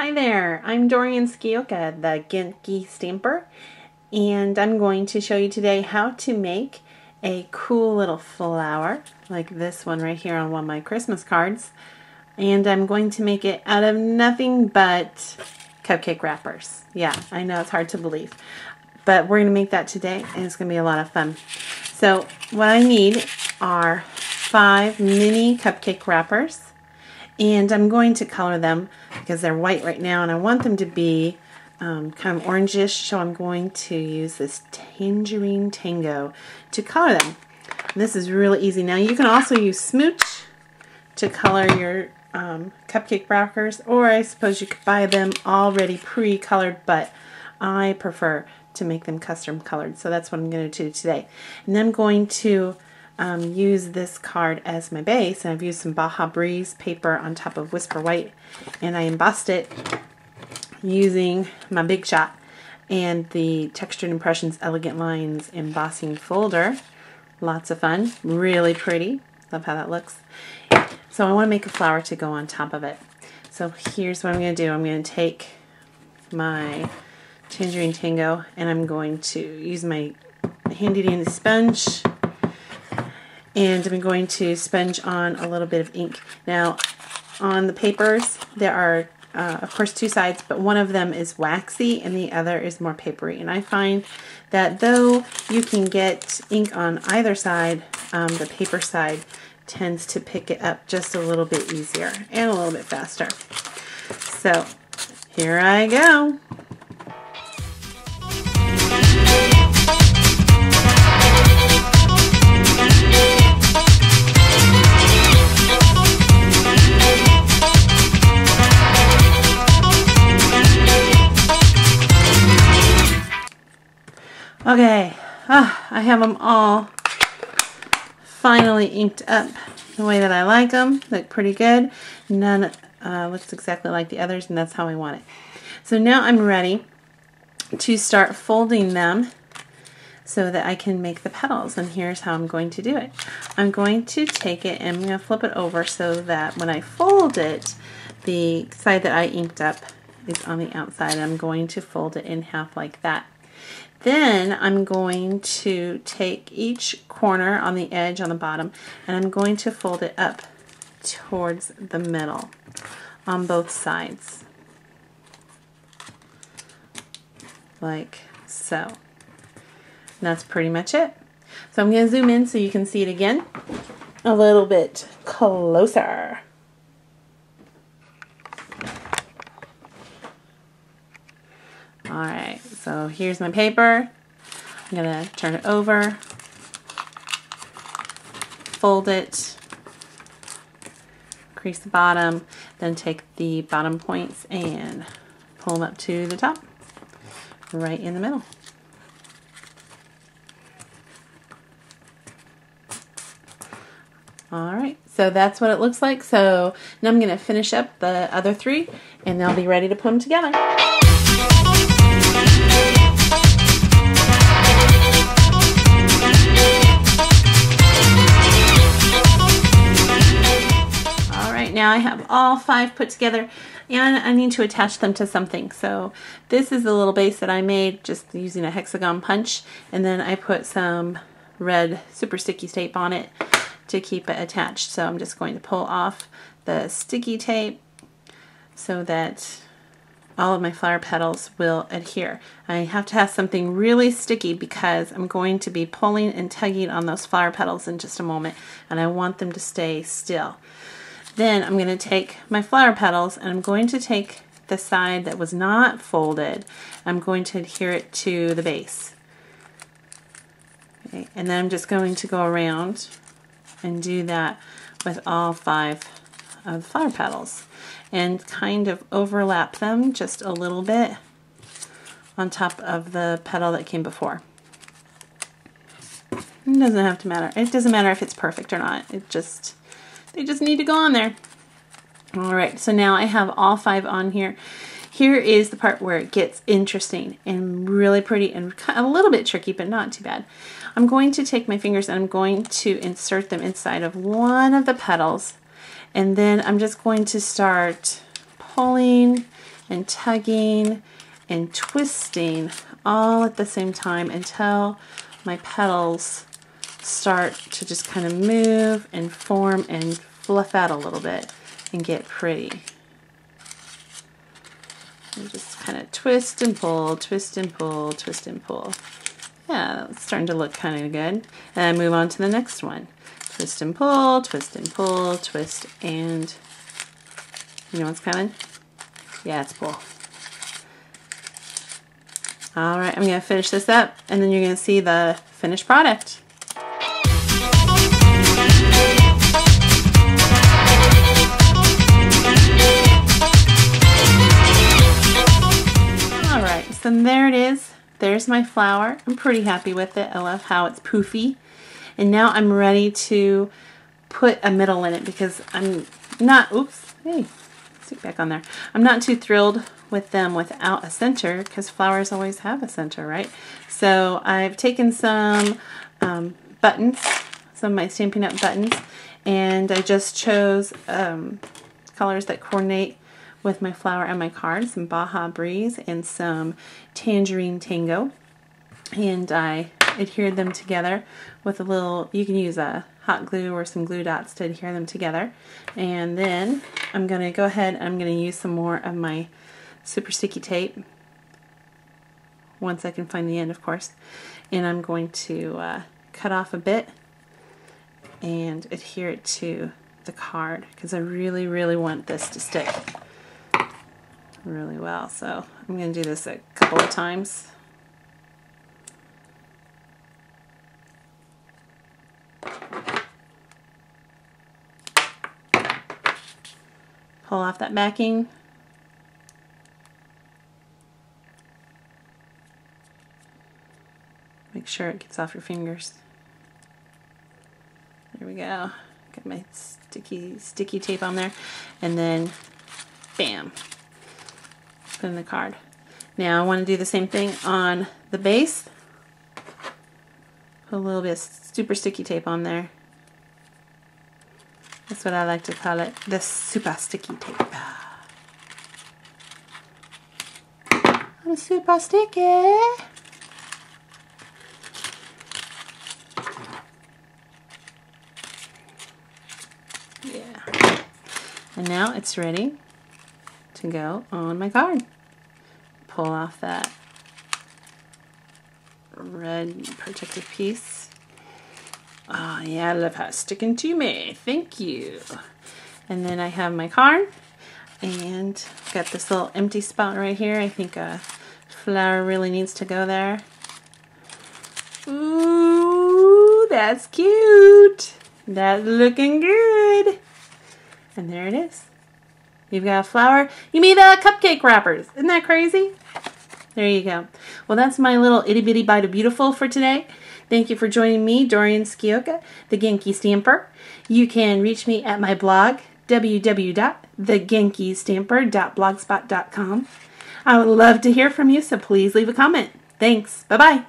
Hi there, I'm Dorian Skioka, the Genki Stamper, and I'm going to show you today how to make a cool little flower like this one right here on one of my Christmas cards. And I'm going to make it out of nothing but cupcake wrappers. Yeah, I know it's hard to believe, but we're going to make that today and it's going to be a lot of fun. So what I need are 5 mini cupcake wrappers. And I'm going to color them because they're white right now and I want them to be kind of orangish, so I'm going to use this Tangerine Tango to color them. And this is really easy. Now you can also use Smooch to color your cupcake wrappers, or I suppose you could buy them already pre-colored, but I prefer to make them custom colored, so that's what I'm going to do today. And then I'm going to use this card as my base, and I've used some Baja Breeze paper on top of Whisper White, and I embossed it using my Big Shot and the Textured Impressions Elegant Lines embossing folder. Lots of fun, really pretty. Love how that looks. So I want to make a flower to go on top of it. So here's what I'm going to do. I'm going to take my Tangerine Tango and I'm going to use my handy dandy sponge. And I'm going to sponge on a little bit of ink. Now, on the papers, there are, of course, 2 sides, but one of them is waxy and the other is more papery. And I find that though you can get ink on either side, the paper side tends to pick it up just a little bit easier and a little bit faster. So, here I go. Okay, I have them all finally inked up the way that I like them. Look pretty good. None looks exactly like the others, and that's how I want it. So now I'm ready to start folding them so that I can make the petals, and here's how I'm going to do it. I'm going to take it and I'm going to flip it over so that when I fold it, the side that I inked up is on the outside, and I'm going to fold it in half like that. Then I'm going to take each corner on the edge on the bottom and I'm going to fold it up towards the middle on both sides. Like so. And that's pretty much it. So I'm going to zoom in so you can see it again a little bit closer. Alright, so here's my paper. I'm going to turn it over, fold it, crease the bottom, then take the bottom points and pull them up to the top, right in the middle. Alright, so that's what it looks like. So now I'm going to finish up the other 3 and they'll be ready to put them together. Now I have all 5 put together and I need to attach them to something. So this is the little base that I made just using a hexagon punch, and then I put some red super sticky tape on it to keep it attached. So I'm just going to pull off the sticky tape so that all of my flower petals will adhere. I have to have something really sticky because I'm going to be pulling and tugging on those flower petals in just a moment, and I want them to stay still. Then I'm going to take my flower petals and I'm going to take the side that was not folded. I'm going to adhere it to the base. Okay, and then I'm just going to go around and do that with all 5 of the flower petals and kind of overlap them just a little bit on top of the petal that came before. It doesn't have to matter. It doesn't matter if it's perfect or not. They just need to go on there. Alright, so now I have all 5 on here. Here is the part where it gets interesting and really pretty and a little bit tricky, but not too bad. I'm going to take my fingers and I'm going to insert them inside of one of the petals, and then I'm just going to start pulling and tugging and twisting all at the same time until my petals start to just kind of move and form and fluff out a little bit and get pretty. And just kind of twist and pull, twist and pull, twist and pull. Yeah, it's starting to look kind of good. And move on to the next one. Twist and pull, twist and pull, twist, and you know what's coming? Yeah, it's pull. All right, I'm going to finish this up, and then you're going to see the finished product. All right, so there it is. There's my flower. I'm pretty happy with it. I love how it's poofy. And now I'm ready to put a middle in it because I'm not, oops, hey, stick back on there. I'm not too thrilled with them without a center because flowers always have a center, right? So I've taken some buttons, some of my Stampin' Up! Buttons, and I just chose colors that coordinate with my flower and my card, some Baja Breeze and some Tangerine Tango, and I adhered them together with a little, you can use a hot glue or some glue dots to adhere them together. And then I'm going to go ahead, I'm going to use some more of my super sticky tape, once I can find the end, of course, and I'm going to cut off a bit and adhere it to the card because I really, really want this to stick really well. So I'm going to do this a couple of times. Pull off that backing. Make sure it gets off your fingers. There we go. Got my sticky tape on there. And then, bam, put in the card. Now I want to do the same thing on the base. Put a little bit of super sticky tape on there. That's what I like to call it, the super sticky tape. I'm super sticky. Yeah. And now it's ready to go on my card. Pull off that red protective piece. Oh yeah, I love how it's sticking to me. Thank you. And then I have my card and got this little empty spot right here. I think a flower really needs to go there. Ooh, that's cute. That's looking good. And there it is. You've got a flower. You made cupcake wrappers. Isn't that crazy? There you go. Well, that's my little itty bitty bite of beautiful for today. Thank you for joining me, Dorian Skioka, the Genki Stamper. You can reach me at my blog, www.thegenkistamper.blogspot.com. I would love to hear from you, so please leave a comment. Thanks. Bye-bye.